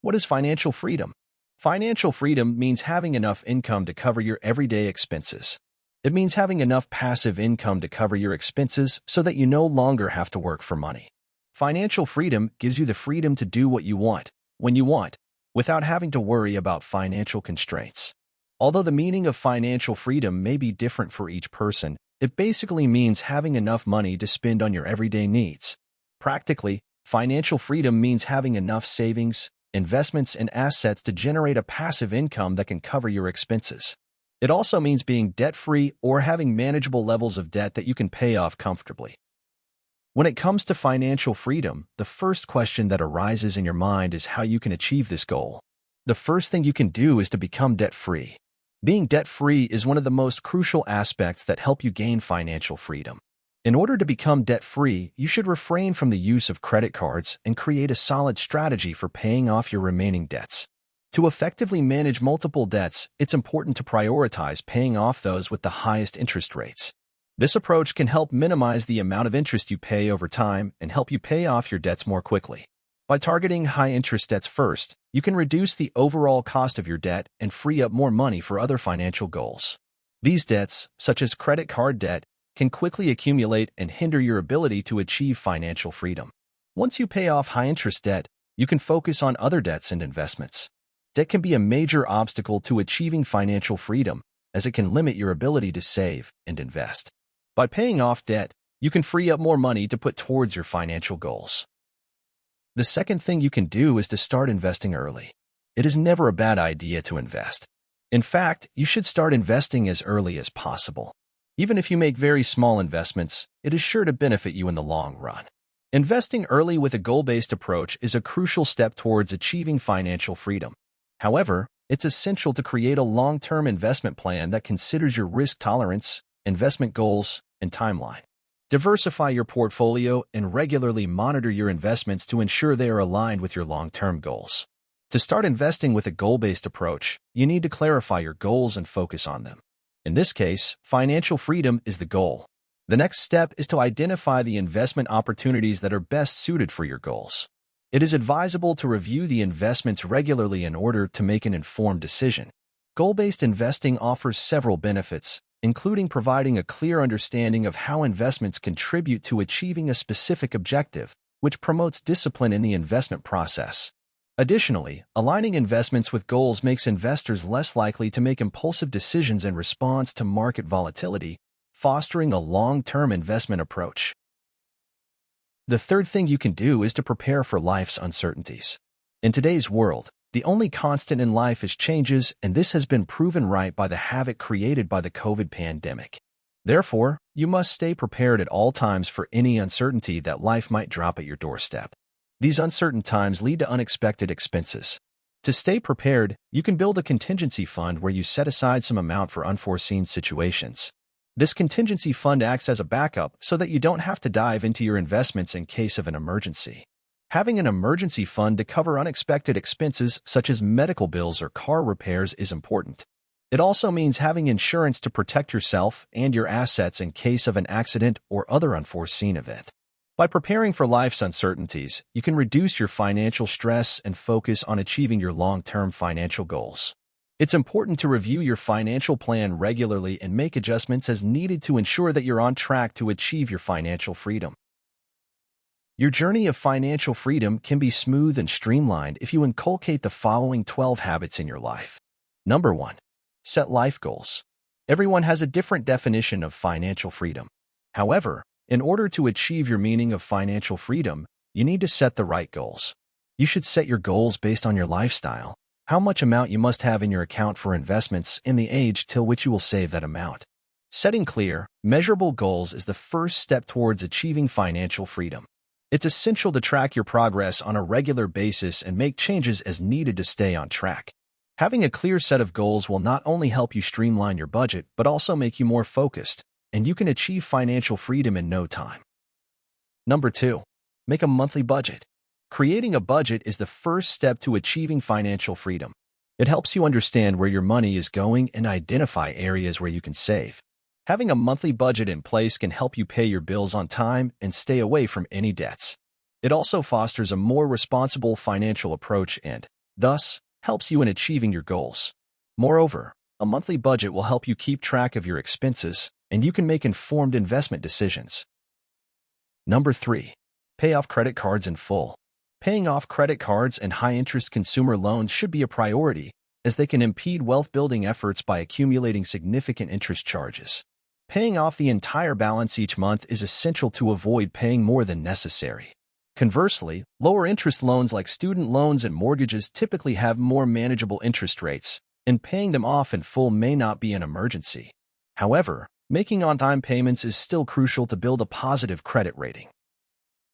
What is financial freedom? Financial freedom means having enough income to cover your everyday expenses. It means having enough passive income to cover your expenses so that you no longer have to work for money. Financial freedom gives you the freedom to do what you want, when you want, without having to worry about financial constraints. Although the meaning of financial freedom may be different for each person, it basically means having enough money to spend on your everyday needs. Practically, financial freedom means having enough savings, investments, and assets to generate a passive income that can cover your expenses. It also means being debt-free or having manageable levels of debt that you can pay off comfortably. When it comes to financial freedom, the first question that arises in your mind is how you can achieve this goal. The first thing you can do is to become debt-free. Being debt-free is one of the most crucial aspects that help you gain financial freedom. In order to become debt-free, you should refrain from the use of credit cards and create a solid strategy for paying off your remaining debts. To effectively manage multiple debts, it's important to prioritize paying off those with the highest interest rates. This approach can help minimize the amount of interest you pay over time and help you pay off your debts more quickly. By targeting high-interest debts first, you can reduce the overall cost of your debt and free up more money for other financial goals. These debts, such as credit card debt, can quickly accumulate and hinder your ability to achieve financial freedom. Once you pay off high-interest debt, you can focus on other debts and investments. Debt can be a major obstacle to achieving financial freedom, as it can limit your ability to save and invest. By paying off debt, you can free up more money to put towards your financial goals. The second thing you can do is to start investing early. It is never a bad idea to invest. In fact, you should start investing as early as possible. Even if you make very small investments, it is sure to benefit you in the long run. Investing early with a goal-based approach is a crucial step towards achieving financial freedom. However, it's essential to create a long-term investment plan that considers your risk tolerance, investment goals, and timeline. Diversify your portfolio and regularly monitor your investments to ensure they are aligned with your long-term goals. To start investing with a goal-based approach, you need to clarify your goals and focus on them. In this case, financial freedom is the goal. The next step is to identify the investment opportunities that are best suited for your goals. It is advisable to review the investments regularly in order to make an informed decision. Goal-based investing offers several benefits, including providing a clear understanding of how investments contribute to achieving a specific objective, which promotes discipline in the investment process. Additionally, aligning investments with goals makes investors less likely to make impulsive decisions in response to market volatility, fostering a long-term investment approach. The third thing you can do is to prepare for life's uncertainties. In today's world, the only constant in life is changes, and this has been proven right by the havoc created by the COVID pandemic. Therefore, you must stay prepared at all times for any uncertainty that life might drop at your doorstep. These uncertain times lead to unexpected expenses. To stay prepared, you can build a contingency fund where you set aside some amount for unforeseen situations. This contingency fund acts as a backup so that you don't have to dive into your investments in case of an emergency. Having an emergency fund to cover unexpected expenses such as medical bills or car repairs is important. It also means having insurance to protect yourself and your assets in case of an accident or other unforeseen event. By preparing for life's uncertainties, you can reduce your financial stress and focus on achieving your long-term financial goals. It's important to review your financial plan regularly and make adjustments as needed to ensure that you're on track to achieve your financial freedom. Your journey of financial freedom can be smooth and streamlined if you inculcate the following 12 habits in your life. Number 1. Set life goals. Everyone has a different definition of financial freedom. However, in order to achieve your meaning of financial freedom, you need to set the right goals. You should set your goals based on your lifestyle, how much amount you must have in your account for investments, and the age till which you will save that amount. Setting clear, measurable goals is the first step towards achieving financial freedom. It's essential to track your progress on a regular basis and make changes as needed to stay on track. Having a clear set of goals will not only help you streamline your budget, but also make you more focused, and you can achieve financial freedom in no time. Number 2. Make a monthly budget. Creating a budget is the first step to achieving financial freedom. It helps you understand where your money is going and identify areas where you can save. Having a monthly budget in place can help you pay your bills on time and stay away from any debts. It also fosters a more responsible financial approach and, thus helps you in achieving your goals. Moreover, a monthly budget will help you keep track of your expenses, and you can make informed investment decisions. Number 3. Pay off credit cards in full. Paying off credit cards and high-interest consumer loans should be a priority, as they can impede wealth-building efforts by accumulating significant interest charges. Paying off the entire balance each month is essential to avoid paying more than necessary. Conversely, lower-interest loans like student loans and mortgages typically have more manageable interest rates, and paying them off in full may not be an emergency. However, making on-time payments is still crucial to build a positive credit rating.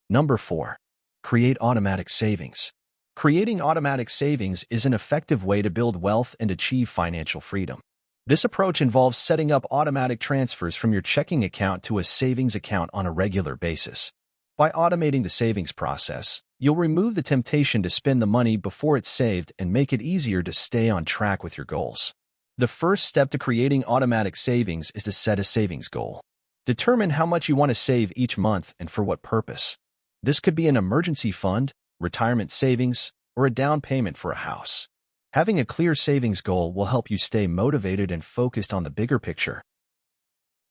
Number 4. Create automatic savings. Creating automatic savings is an effective way to build wealth and achieve financial freedom. This approach involves setting up automatic transfers from your checking account to a savings account on a regular basis. By automating the savings process, you'll remove the temptation to spend the money before it's saved and make it easier to stay on track with your goals. The first step to creating automatic savings is to set a savings goal. Determine how much you want to save each month and for what purpose. This could be an emergency fund, retirement savings, or a down payment for a house. Having a clear savings goal will help you stay motivated and focused on the bigger picture.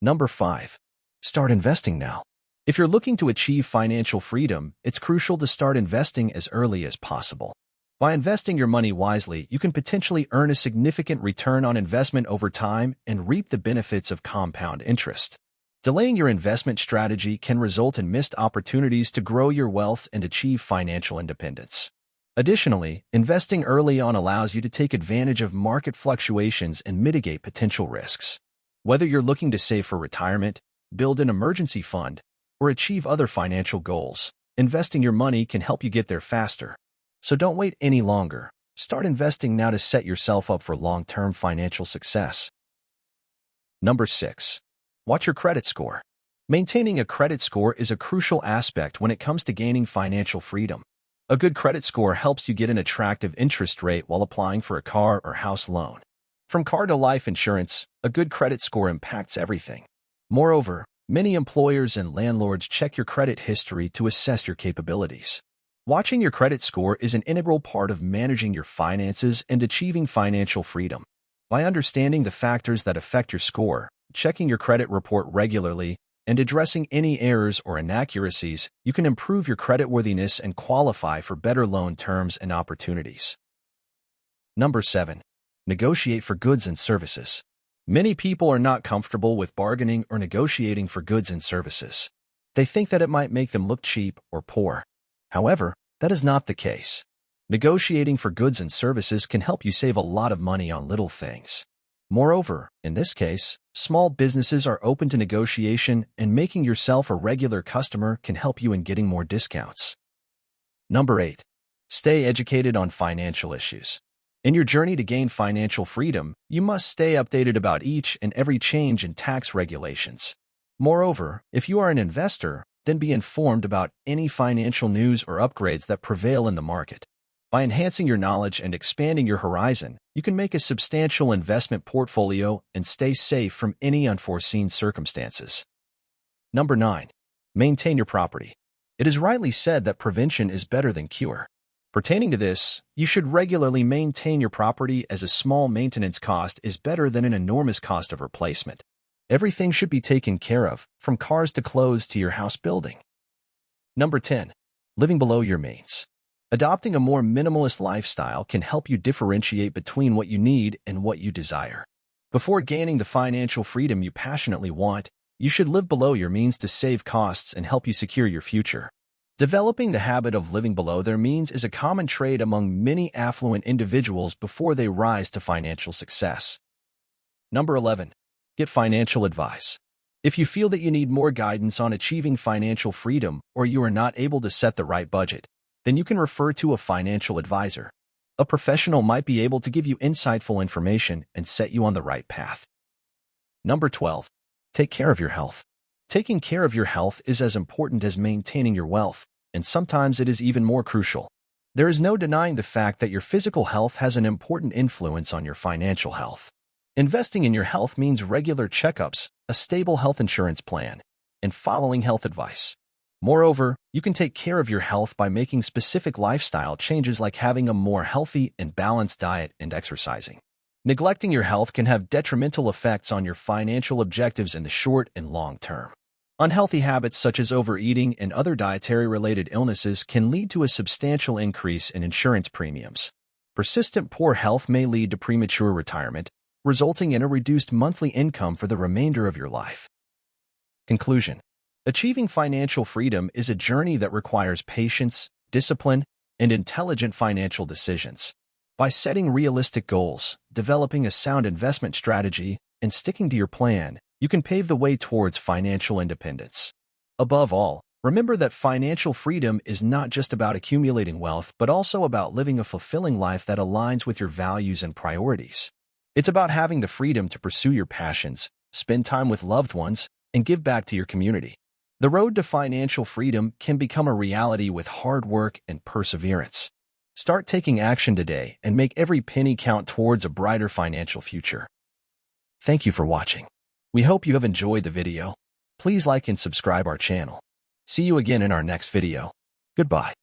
Number 5. Start investing now. If you're looking to achieve financial freedom, it's crucial to start investing as early as possible. By investing your money wisely, you can potentially earn a significant return on investment over time and reap the benefits of compound interest. Delaying your investment strategy can result in missed opportunities to grow your wealth and achieve financial independence. Additionally, investing early on allows you to take advantage of market fluctuations and mitigate potential risks. Whether you're looking to save for retirement, build an emergency fund, or achieve other financial goals, investing your money can help you get there faster. So don't wait any longer. Start investing now to set yourself up for long-term financial success. Number 6. Watch your credit score. Maintaining a credit score is a crucial aspect when it comes to gaining financial freedom. A good credit score helps you get an attractive interest rate while applying for a car or house loan. From car to life insurance, a good credit score impacts everything. Moreover, many employers and landlords check your credit history to assess your capabilities. Watching your credit score is an integral part of managing your finances and achieving financial freedom. By understanding the factors that affect your score, checking your credit report regularly, and addressing any errors or inaccuracies, you can improve your creditworthiness and qualify for better loan terms and opportunities. Number 7. Negotiate for goods and services. Many people are not comfortable with bargaining or negotiating for goods and services. They think that it might make them look cheap or poor. However, that is not the case. Negotiating for goods and services can help you save a lot of money on little things. Moreover, in this case, small businesses are open to negotiation, and making yourself a regular customer can help you in getting more discounts. Number 8. Stay educated on financial issues. In your journey to gain financial freedom, you must stay updated about each and every change in tax regulations. Moreover, if you are an investor, then be informed about any financial news or upgrades that prevail in the market. By enhancing your knowledge and expanding your horizon, you can make a substantial investment portfolio and stay safe from any unforeseen circumstances. Number 9. Maintain your property. It is rightly said that prevention is better than cure. Pertaining to this, you should regularly maintain your property, as a small maintenance cost is better than an enormous cost of replacement. Everything should be taken care of, from cars to clothes to your house building. Number 10. Living below your means. Adopting a more minimalist lifestyle can help you differentiate between what you need and what you desire. Before gaining the financial freedom you passionately want, you should live below your means to save costs and help you secure your future. Developing the habit of living below their means is a common trait among many affluent individuals before they rise to financial success. Number 11. Get financial advice. If you feel that you need more guidance on achieving financial freedom, or you are not able to set the right budget, then you can refer to a financial advisor. A professional might be able to give you insightful information and set you on the right path. Number 12. Take care of your health. Taking care of your health is as important as maintaining your wealth, and sometimes it is even more crucial. There is no denying the fact that your physical health has an important influence on your financial health. Investing in your health means regular checkups, a stable health insurance plan, and following health advice. Moreover, you can take care of your health by making specific lifestyle changes like having a more healthy and balanced diet and exercising. Neglecting your health can have detrimental effects on your financial objectives in the short and long term. Unhealthy habits such as overeating and other dietary-related illnesses can lead to a substantial increase in insurance premiums. Persistent poor health may lead to premature retirement, resulting in a reduced monthly income for the remainder of your life. Conclusion: achieving financial freedom is a journey that requires patience, discipline, and intelligent financial decisions. By setting realistic goals, developing a sound investment strategy, and sticking to your plan, you can pave the way towards financial independence. Above all, remember that financial freedom is not just about accumulating wealth, but also about living a fulfilling life that aligns with your values and priorities. It's about having the freedom to pursue your passions, spend time with loved ones, and give back to your community. The road to financial freedom can become a reality with hard work and perseverance. Start taking action today and make every penny count towards a brighter financial future. Thank you for watching. We hope you have enjoyed the video. Please like and subscribe our channel. See you again in our next video. Goodbye.